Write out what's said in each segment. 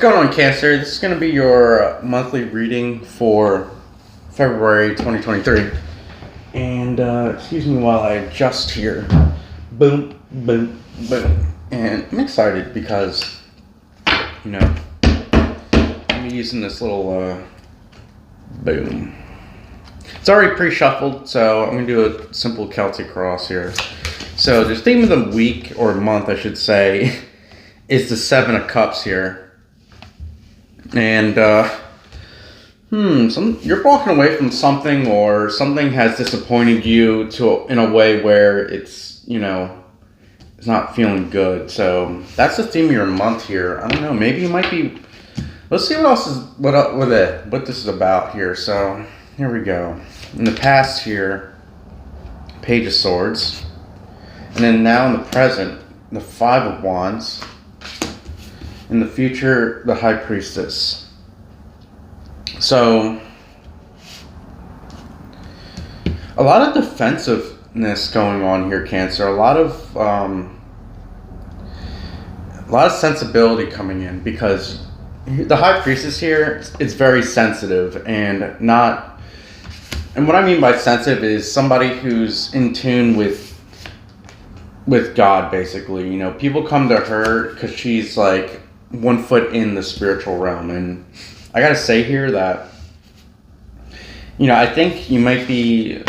What's going on, Cancer? This is going to be your monthly reading for February 2023. And excuse me while I adjust here. Boom, boom, boom. And I'm excited because, I'm using this little boom. It's already pre-shuffled, so I'm going to do a simple Celtic cross here. So the theme of the week, or month I should say, is the Seven of Cups here. And, you're walking away from something, or something has disappointed you in a way where it's, it's not feeling good. So that's the theme of your month here. I don't know, maybe you might be, let's see what this is about here. So here we go. In the past here, Page of Swords. And then now in the present, the Five of Wands. In the future, the High Priestess. So, a lot of defensiveness going on here, Cancer. A lot of sensibility coming in, because the High Priestess here is very sensitive and not. And what I mean by sensitive is somebody who's in tune with God, basically. People come to her because she's like 1 foot in the spiritual realm. And I gotta say here that, I think you might be,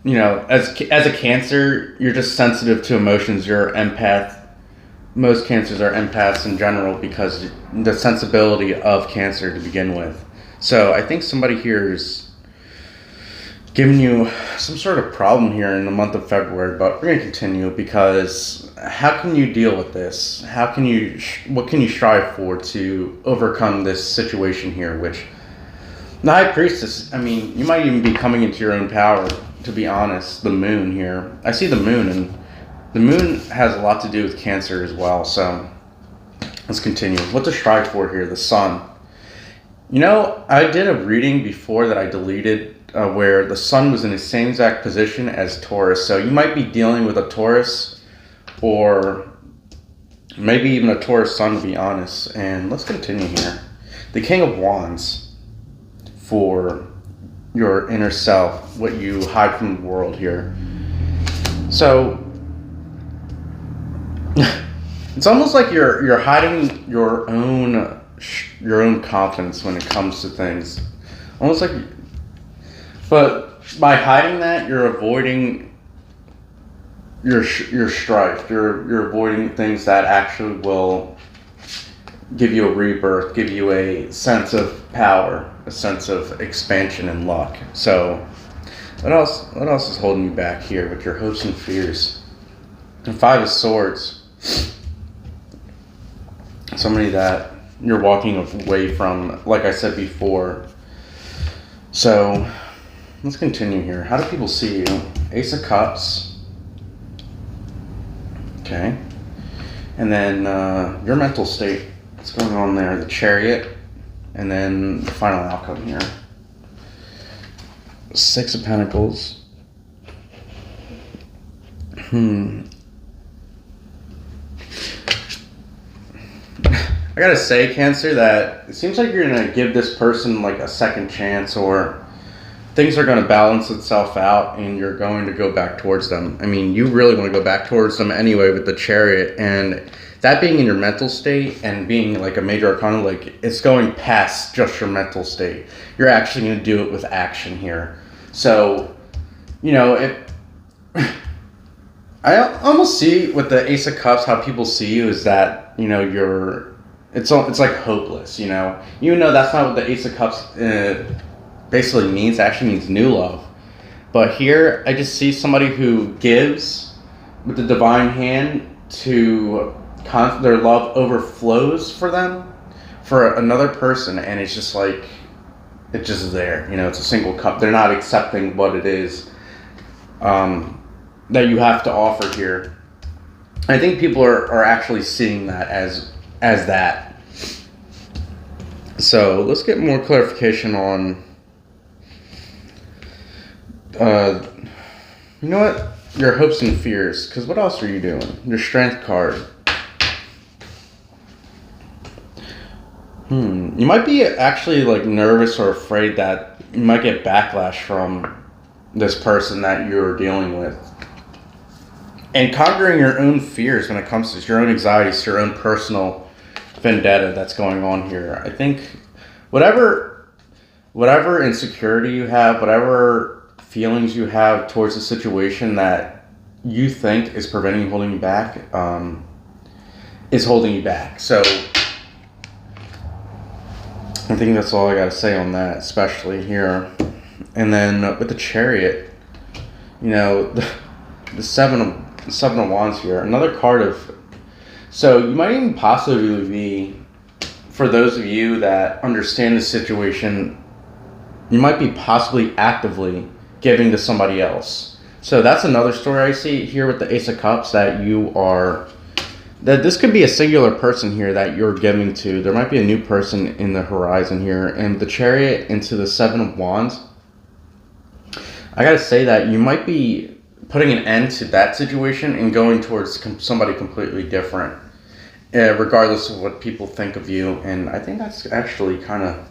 as a Cancer, you're just sensitive to emotions. You're empath. Most Cancers are empaths in general because the sensibility of Cancer to begin with. So I think somebody here is giving you some sort of problem here in the month of February, but we're going to continue, because how can you deal with this? What can you strive for to overcome this situation here, which the High Priestess, you might even be coming into your own power, to be honest. The Moon here. I see the Moon, and the Moon has a lot to do with Cancer as well, so let's continue. What to strive for here? The Sun. I did a reading before that I deleted, where the Sun was in the same exact position as Taurus. So you might be dealing with a Taurus, or maybe even a Taurus Sun, to be honest. And let's continue here. The King of Wands for your inner self, what you hide from the world here. So it's almost like you're hiding your own confidence when it comes to things. Almost like. But by hiding that, you're avoiding your strife. You're avoiding things that actually will give you a rebirth, give you a sense of power, a sense of expansion and luck. So, what else is holding you back here with your hopes and fears? The Five of Swords. Somebody that you're walking away from, like I said before. So, let's continue here. How do people see you? Ace of Cups. Okay. And then your mental state. What's going on there? The Chariot. And then the final outcome here. Six of Pentacles. I gotta say, Cancer, that it seems like you're gonna give this person like a second chance, or things are going to balance itself out and you're going to go back towards them. You really want to go back towards them anyway with the Chariot, and that being in your mental state and being like a major arcana, like it's going past just your mental state. You're actually going to do it with action here. So, I almost see with the Ace of Cups, how people see you is that, it's like hopeless, Even though that's not what the Ace of Cups basically means. It actually means new love. But here I just see somebody who gives with the divine hand to their love overflows for them, for another person, and it's just like it's just there. It's a single cup. They're not accepting what it is that you have to offer here. I think people are actually seeing that as that. So let's get more clarification on you know what? Your hopes and fears. Because what else are you doing? Your Strength card. You might be actually like nervous or afraid that you might get backlash from this person that you're dealing with. And conquering your own fears when it comes to your own anxieties, your own personal vendetta that's going on here. I think whatever insecurity you have, whatever feelings you have towards the situation that you think is preventing you, holding you back, is holding you back. So I think that's all I got to say on that, especially here. And then with the Chariot, you know, the seven of Wands here, another card of. So you might even possibly be, for those of you that understand the situation, you might be possibly actively giving to somebody else. So that's another story I see here with the Ace of Cups, that this could be a singular person here that you're giving to. There might be a new person in the horizon here. And the Chariot into the Seven of Wands, I gotta say that you might be putting an end to that situation and going towards somebody completely different, regardless of what people think of you. And I think that's actually kind of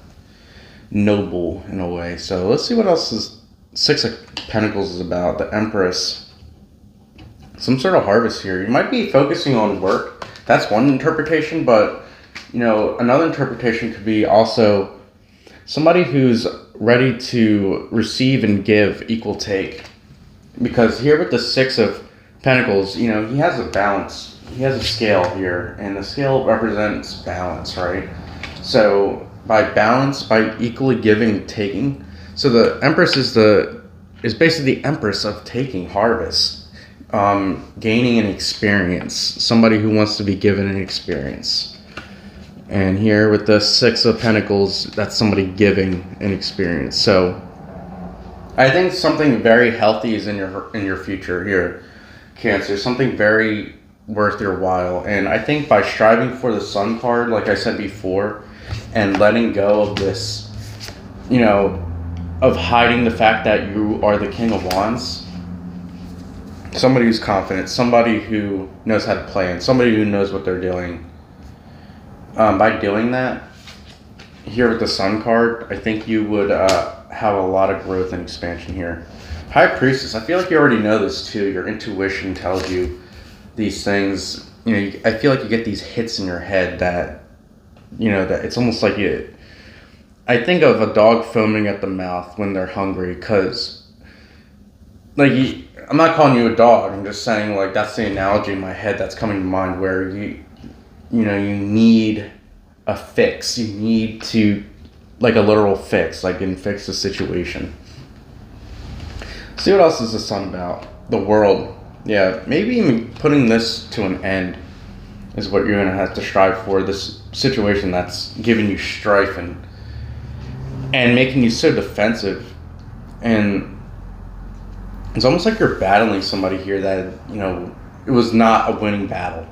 noble in a way. So let's see what else is Six of Pentacles is about. The Empress. Some sort of harvest here. You might be focusing on work. That's one interpretation, but you know, another interpretation could be also somebody who's ready to receive and give equal take. Because here with the Six of Pentacles, you know, he has a balance. He has a scale here, and the scale represents balance, right? So by balance, by equally giving and taking. So the Empress is basically the Empress of taking, harvest. Gaining an experience, somebody who wants to be given an experience. And here with the Six of Pentacles, that's somebody giving an experience. So I think something very healthy is in your future here, Cancer. Something very worth your while. And I think by striving for the Sun card, like I said before, and letting go of this, you know, of hiding the fact that you are the King of Wands. Somebody who's confident, somebody who knows how to plan, somebody who knows what they're doing. By doing that, here with the Sun card, I think you would have a lot of growth and expansion here. High Priestess, I feel like you already know this too. Your intuition tells you these things. You know, I feel like you get these hits in your head that, you know, that it's almost like I think of a dog foaming at the mouth when they're hungry, because, like, I'm not calling you a dog. I'm just saying, like, that's the analogy in my head that's coming to mind, where you need a fix. You need to, like, a literal fix, like, and fix the situation. See what else is the Sun about? The World. Yeah, maybe even putting this to an end is what you're going to have to strive for. This situation that's giving you strife and making you so defensive. And it's almost like you're battling somebody here that, you know, it was not a winning battle.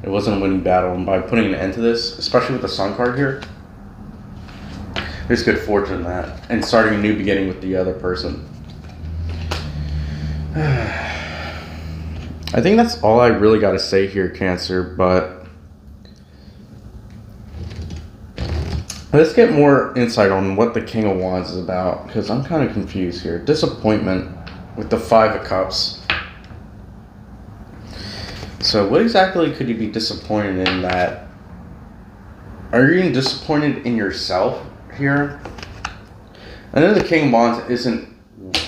It wasn't a winning battle. And by putting an end to this, especially with the Sun card here, there's good fortune in that. And starting a new beginning with the other person. I think that's all I really got to say here, Cancer. But let's get more insight on what the King of Wands is about, because I'm kind of confused here. Disappointment with the Five of Cups. So what exactly could you be disappointed in? That, are you even disappointed in yourself here? I know the King of Wands isn't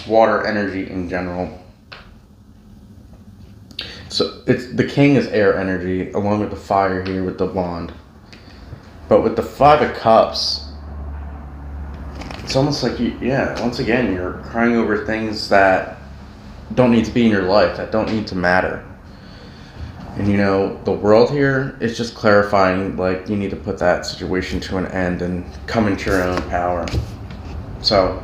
water energy in general. So the King is air energy, along with the fire here with the wand. But with the Five of Cups, it's almost like once again, you're crying over things that don't need to be in your life, that don't need to matter. And you know, the World here is just clarifying, like, you need to put that situation to an end and come into your own power. So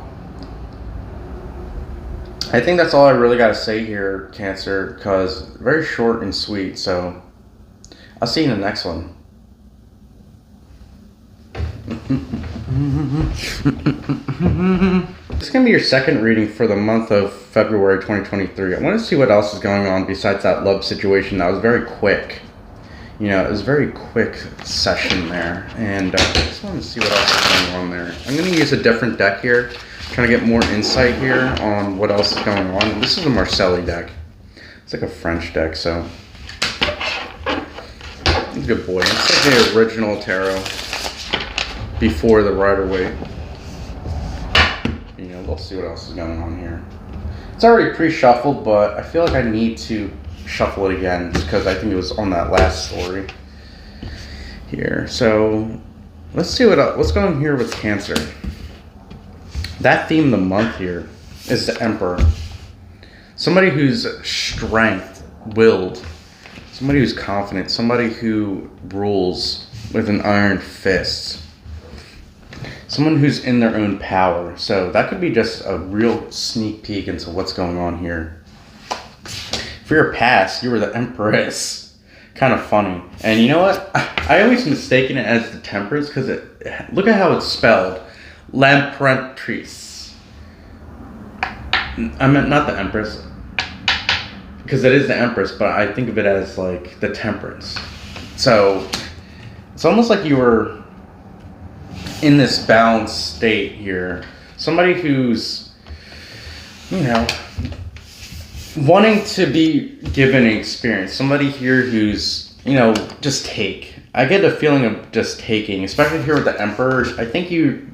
I think that's all I really got to say here, Cancer, because very short and sweet. So I'll see you in the next one. This is going to be your second reading for the month of February 2023. I want to see what else is going on besides that love situation that was very quick. You know, it was a very quick session there, and I just wanted to see what else is going on there. I'm going to use a different deck here, trying to get more insight here on what else is going on. This is a Marcelli deck. It's like a French deck, so he's a good boy. It's like the original tarot before the Rider-Waite. You know, we'll see what else is going on here. It's already pre-shuffled, but I feel like I need to shuffle it again because I think it was on that last story here. So let's see what's going on here with Cancer. That theme of the month here is the Emperor. Somebody who's strength-willed, somebody who's confident, somebody who rules with an iron fist, someone who's in their own power. So that could be just a real sneak peek into what's going on here. For your past, you were the Empress. Kind of funny. And you know what? I always mistaken it as the Temperance because look at how it's spelled. L'Emperatrice. I meant not the Empress. Because it is the Empress, but I think of it as like the Temperance. So it's almost like you were in this balanced state here. Somebody who's, you know, wanting to be given an experience. Somebody here who's, you know, just take. I get a feeling of just taking, especially here with the Emperor. I think you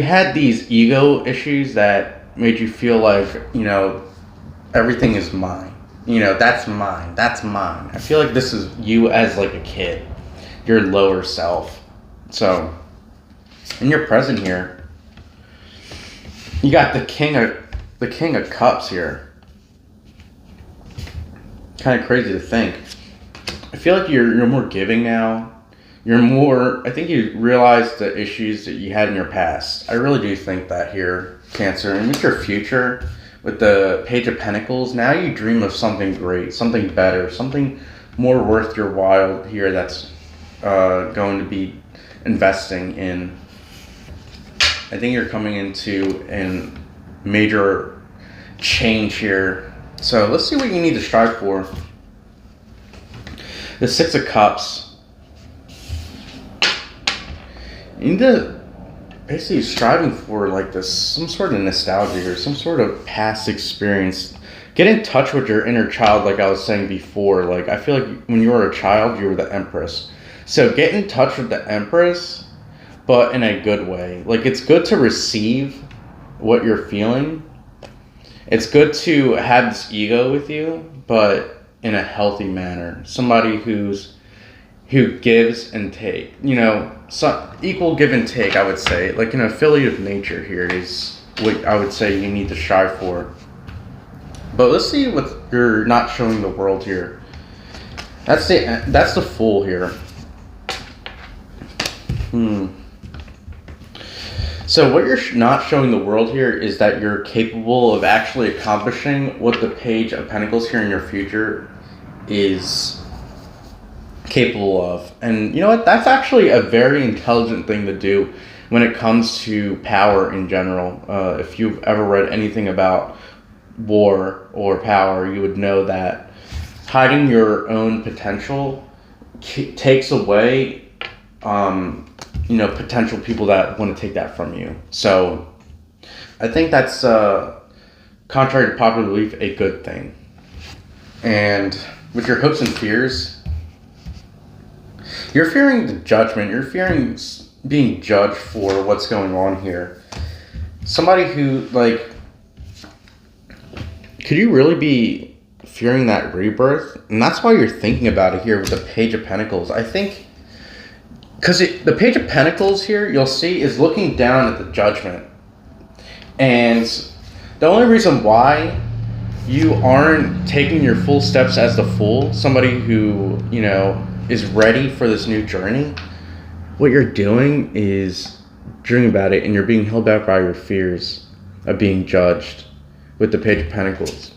had these ego issues that made you feel like, you know, everything is mine. You know, that's mine. That's mine. I feel like this is you as like a kid, your lower self. So, in your present here, you got the King of Cups here. Kind of crazy to think. I feel like you're more giving now. You're more. I think you realize the issues that you had in your past. I really do think that here, Cancer, and with your future, with the Page of Pentacles, now you dream of something great, something better, something more worth your while here. That's going to be investing in. I think you're coming into a major change here. So let's see what you need to strive for. The Six of Cups. You need to basically striving for like this, some sort of nostalgia or some sort of past experience. Get in touch with your inner child, like I was saying before. Like I feel like when you were a child, you were the Empress. So get in touch with the Empress, but in a good way. Like it's good to receive what you're feeling. It's good to have this ego with you, but in a healthy manner. Somebody who gives and takes. You know, some equal give and take, I would say. Like an affiliate of nature here is what I would say you need to strive for. But let's see what you're not showing the world here. That's the Fool here. So what you're not showing the world here is that you're capable of actually accomplishing what the Page of Pentacles here in your future is capable of. And you know what? That's actually a very intelligent thing to do when it comes to power in general. If you've ever read anything about war or power, you would know that hiding your own potential takes away you know, potential people that want to take that from you. So I think that's, contrary to popular belief, a good thing. And with your hopes and fears, you're fearing the judgment. You're fearing being judged for what's going on here. Somebody who, like, could you really be fearing that rebirth? And that's why you're thinking about it here with the Page of Pentacles. I think because the Page of Pentacles here, you'll see, is looking down at the Judgment. And the only reason why you aren't taking your full steps as the Fool, somebody who, you know, is ready for this new journey, what you're doing is dreaming about it and you're being held back by your fears of being judged with the Page of Pentacles.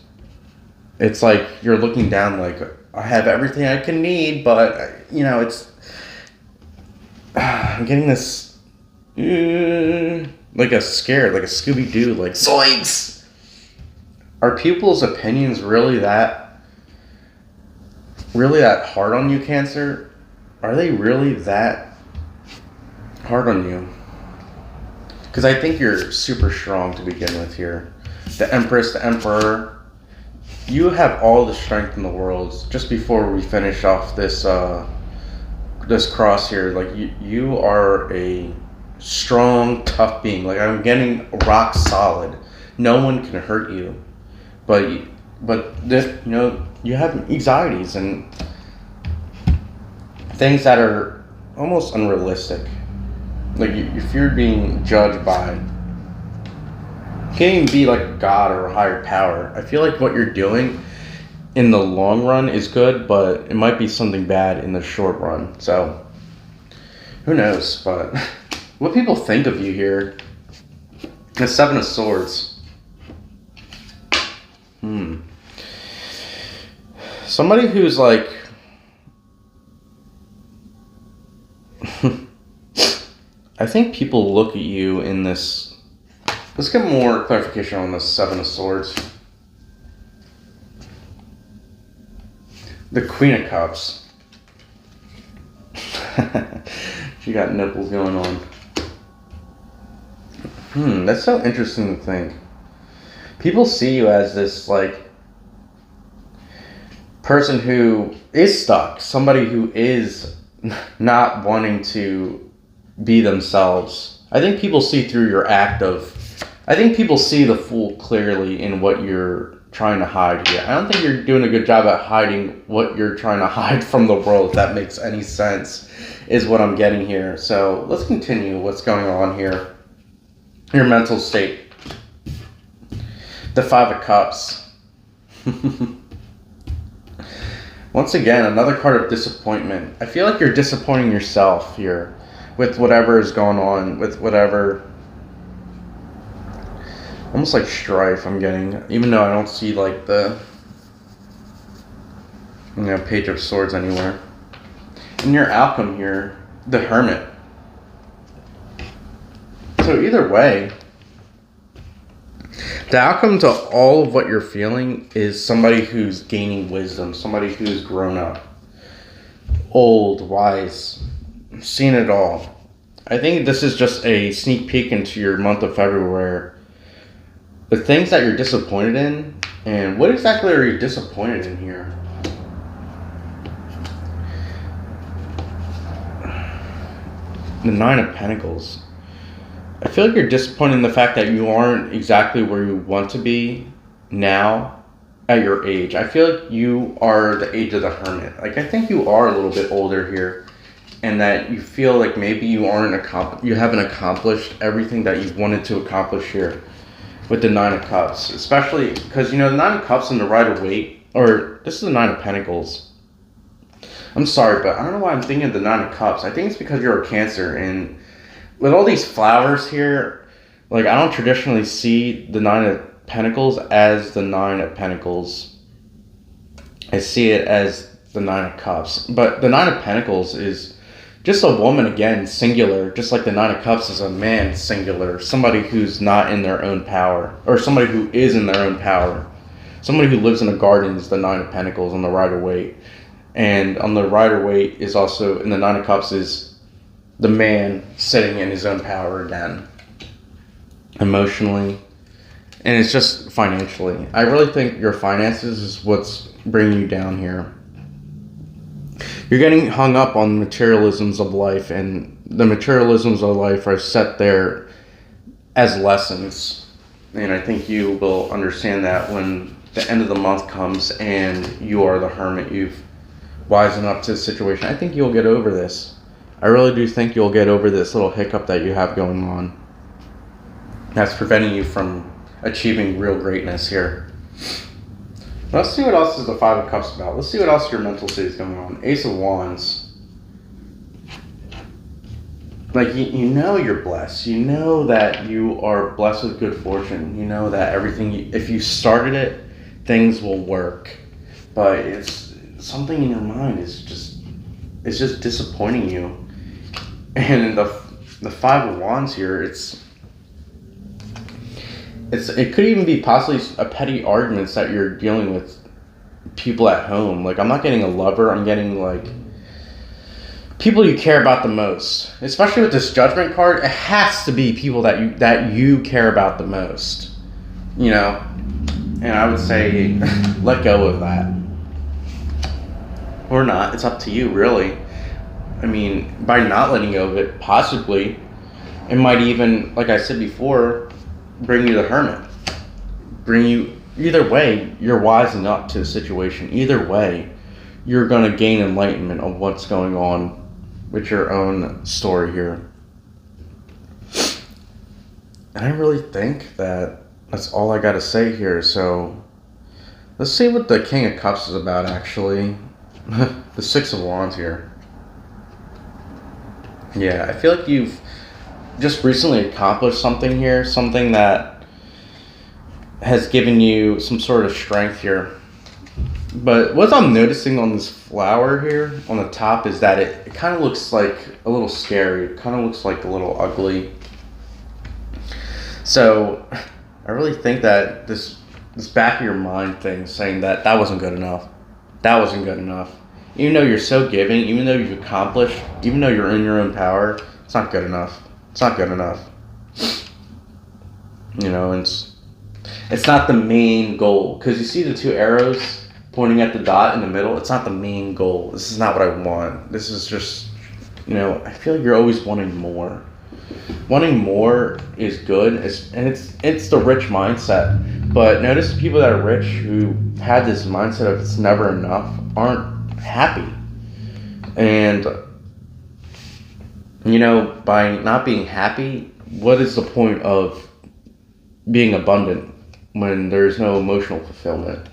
It's like you're looking down like, I have everything I can need, but, you know, it's... I'm getting this like a scared, like a Scooby-Doo, like zoinks. Are people's opinions really that really that hard on you, Cancer? Are they really that hard on you? Because I think you're super strong to begin with here. The Empress, the Emperor, you have all the strength in the world. Just before we finish off this this cross here, like you are a strong, tough being. Like I'm getting rock solid. No one can hurt you, but this, you have anxieties and things that are almost unrealistic. Like if you're being judged by, you can't even be like God or a higher power. I feel like what you're doing in the long run is good, but it might be something bad in the short run. So who knows? But what people think of you here. The Seven of Swords. Somebody who's like I think people look at you in this. Let's get more clarification on the Seven of Swords. The Queen of Cups. She got nipples going on. That's so interesting to think. People see you as this like person who is stuck, somebody who is not wanting to be themselves. I think people see through your act of. I think people see the fool clearly in what you're trying to hide here. I don't think you're doing a good job at hiding what you're trying to hide from the world, if that makes any sense, is what I'm getting here. So let's continue what's going on here. Your mental state. The Five of Cups. Once again, another card of disappointment. I feel like you're disappointing yourself here with whatever is going on, with whatever, almost like strife I'm getting, even though I don't see like the Page of Swords anywhere. And your outcome here, the Hermit. So either way, the outcome to all of what you're feeling is somebody who's gaining wisdom, somebody who's grown up, old, wise, seen it all. I think this is just a sneak peek into your month of February. The things that you're disappointed in, and what exactly are you disappointed in here? The Nine of Pentacles. I feel like you're disappointed in the fact that you aren't exactly where you want to be now at your age. I feel like you are the age of the Hermit. Like I think you are a little bit older here, and that you feel like maybe you haven't accomplished everything that you've wanted to accomplish here with the Nine of Cups, especially because the Nine of Cups and the Rider-Waite, or this is the Nine of Pentacles. I'm sorry, but I don't know why I'm thinking of the Nine of Cups. I think it's because you're a Cancer, and with all these flowers here, like I don't traditionally see the Nine of Pentacles as the Nine of Pentacles. I see it as the Nine of Cups. But the Nine of Pentacles is just a woman again, singular, just like the Nine of Cups is a man, singular. Somebody who's not in their own power, or somebody who is in their own power. Somebody who lives in a garden is the Nine of Pentacles on the Rider-Waite. And on the Rider-Waite is also, in the Nine of Cups is the man sitting in his own power again, emotionally, and it's just financially. I really think your finances is what's bringing you down here. You're getting hung up on materialisms of life, and the materialisms of life are set there as lessons, and I think you will understand that when the end of the month comes and you are the Hermit, you've wisened up to the situation. I think you'll get over this. I really do think you'll get over this little hiccup that you have going on that's preventing you from achieving real greatness here. Let's see what else is the Five of Cups about. Let's see what else your mental state is going on. Ace of Wands. Like, you know you're blessed. You know that you are blessed with good fortune. You know that everything, if you started it, things will work. But it's something in your mind is just, it's just disappointing you. And in the Five of Wands here, it could even be possibly a petty arguments that you're dealing with people at home. Like, I'm not getting a lover. I'm getting, like, people you care about the most. Especially with this Judgment card, it has to be people that you care about the most. You know? And I would say, let go of that. Or not. It's up to you, really. I mean, by not letting go of it, possibly, it might even, like I said before, bring you the Hermit. Bring you, either way, you're wising up to the situation. Either way, you're going to gain enlightenment of what's going on with your own story here. And I really think that that's all I got to say here. So let's see what the King of Cups is about, actually. The Six of Wands here. Yeah, I feel like you've just recently accomplished something here. Something that has given you some sort of strength here. But what I'm noticing on this flower here on the top is that it kind of looks like a little scary. It kind of looks like a little ugly. So I really think that this back of your mind thing saying that wasn't good enough. That wasn't good enough. Even though you're so giving, even though you've accomplished, even though you're in your own power, it's not good enough. It's not good enough. You know, it's not the main goal. Because you see the two arrows pointing at the dot in the middle, it's not the main goal. This is not what I want. This is just, you know, I feel like you're always wanting more. Wanting more is good, and it's the rich mindset. But notice the people that are rich who had this mindset of it's never enough aren't happy. And, you know, by not being happy, what is the point of being abundant when there's no emotional fulfillment?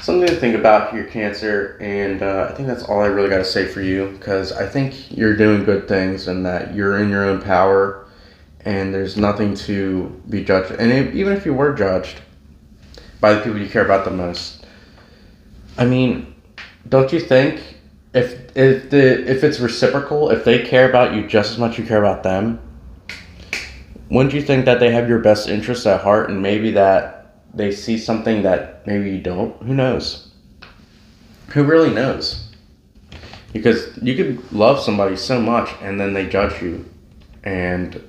Something to think about here, Cancer, and I think that's all I really got to say for you, because I think you're doing good things and that you're in your own power and there's nothing to be judged. And even if you were judged by the people you care about the most, I mean, don't you think if it's reciprocal, if they care about you just as much as you care about them, wouldn't you think that they have your best interests at heart, and maybe that they see something that maybe you don't? Who knows? Who really knows? Because you could love somebody so much and then they judge you, and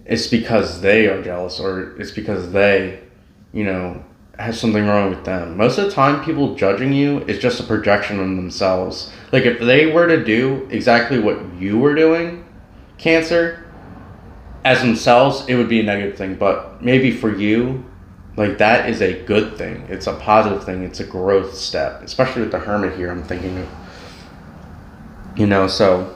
it's because they are jealous, or it's because they, you know, have something wrong with them. Most of the time, people judging you is just a projection on themselves. Like, if they were to do exactly what you were doing, Cancer, as themselves, it would be a negative thing. But maybe for you, like, that is a good thing. It's a positive thing. It's a growth step. Especially with the Hermit here, I'm thinking of. You know, so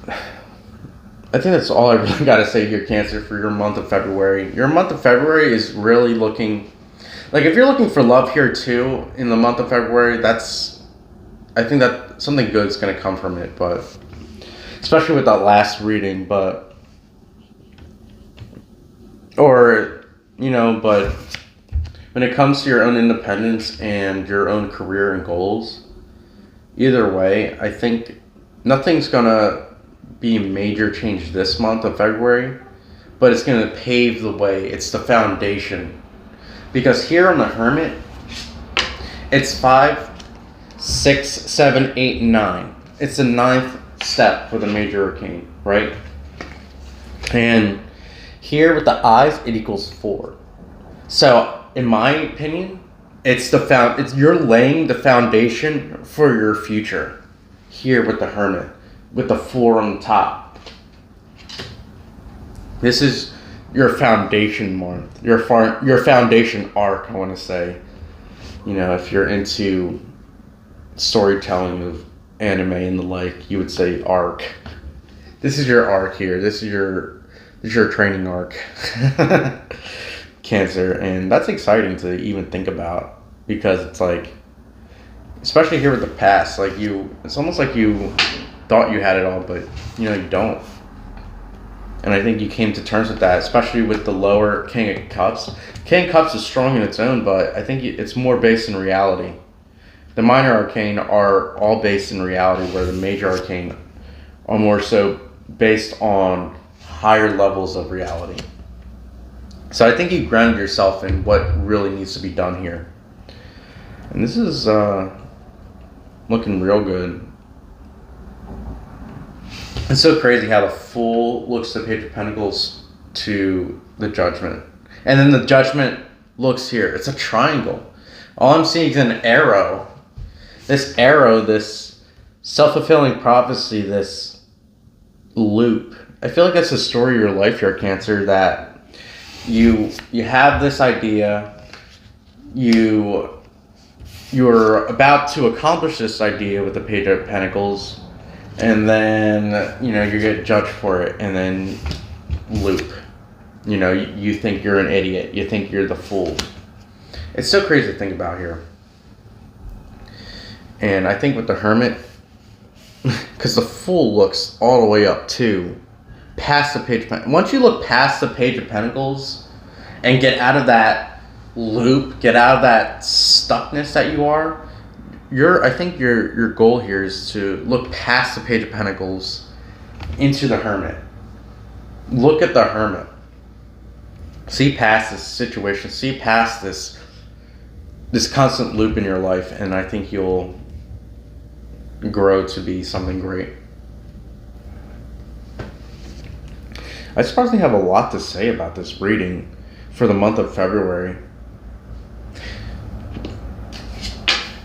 I think that's all I really got to say here, Cancer, for your month of February. Your month of February is really looking... Like, if you're looking for love here, too, in the month of February, I think that something good is going to come from it, but... Especially with that last reading, but... Or, you know, but... When it comes to your own independence and your own career and goals, either way, I think nothing's going to be a major change this month of February, but it's going to pave the way. It's the foundation. Because here on the Hermit, it's 5, 6, 7, 8, 9. It's the 9th step for the major arcane, right? And here with the eyes, it equals 4. So, in my opinion, you're laying the foundation for your future. Here with the Hermit, with the 4 on the top. This is your foundation month, your foundation arc, I want to say. You know, if you're into storytelling of anime and the like, you would say arc. This is your arc here. This is your training arc. Cancer, and that's exciting to even think about, because it's like, especially here with the past, like it's almost like you thought you had it all, but you know, you don't. And I think you came to terms with that, especially with the lower King of Cups. King of Cups is strong in its own, but I think it's more based in reality. The minor arcane are all based in reality, where the major arcane are more so based on higher levels of reality. So I think you ground yourself in what really needs to be done here. And this is looking real good. It's so crazy how the Fool looks to the Page of Pentacles to the Judgment. And then the Judgment looks here. It's a triangle. All I'm seeing is an arrow. This arrow, this self-fulfilling prophecy, this loop. I feel like that's the story of your life here, Cancer, that you have this idea, you're about to accomplish this idea with the Page of Pentacles, and then, you get judged for it, and then loop. You think you're an idiot. You think you're the fool. It's so crazy to think about here. And I think with the Hermit, because the Fool looks all the way up to past the Page of Pentacles. Once you look past the Page of Pentacles and get out of that loop, get out of that stuckness that you are, I think your goal here is to look past the Page of Pentacles into the Hermit. Look at the Hermit. See past this situation. See past this constant loop in your life, and I think you'll grow to be something great. I surprisingly have a lot to say about this reading for the month of February.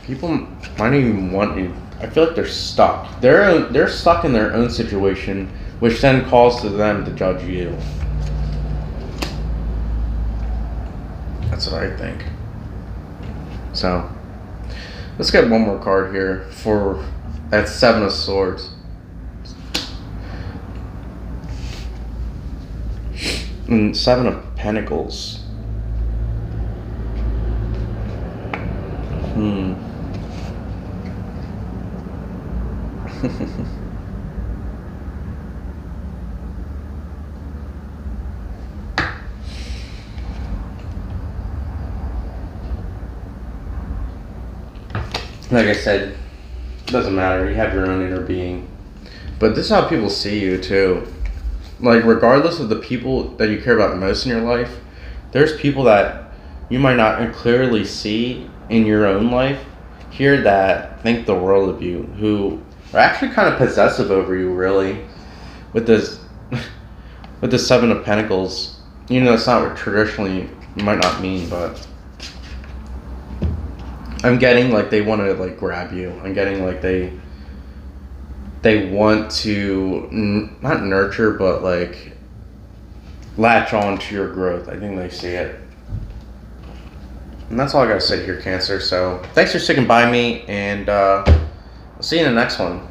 People might even want you. I feel like they're stuck. They're stuck in their own situation, which then calls to them to judge you. That's what I think. So, let's get one more card here for that Seven of Swords. And Seven of Pentacles. Like I said, it doesn't matter. You have your own inner being. But this is how people see you too. Like, regardless of the people that you care about most in your life, there's people that you might not clearly see in your own life here that think the world of you, who are actually kind of possessive over you, really, with this Seven of Pentacles. It's not what traditionally you might not mean, but I'm getting like they want to like grab you. I'm getting like they want to not nurture, but like latch on to your growth. I think they see it. And that's all I gotta say here, Cancer. So thanks for sticking by me, and I'll see you in the next one.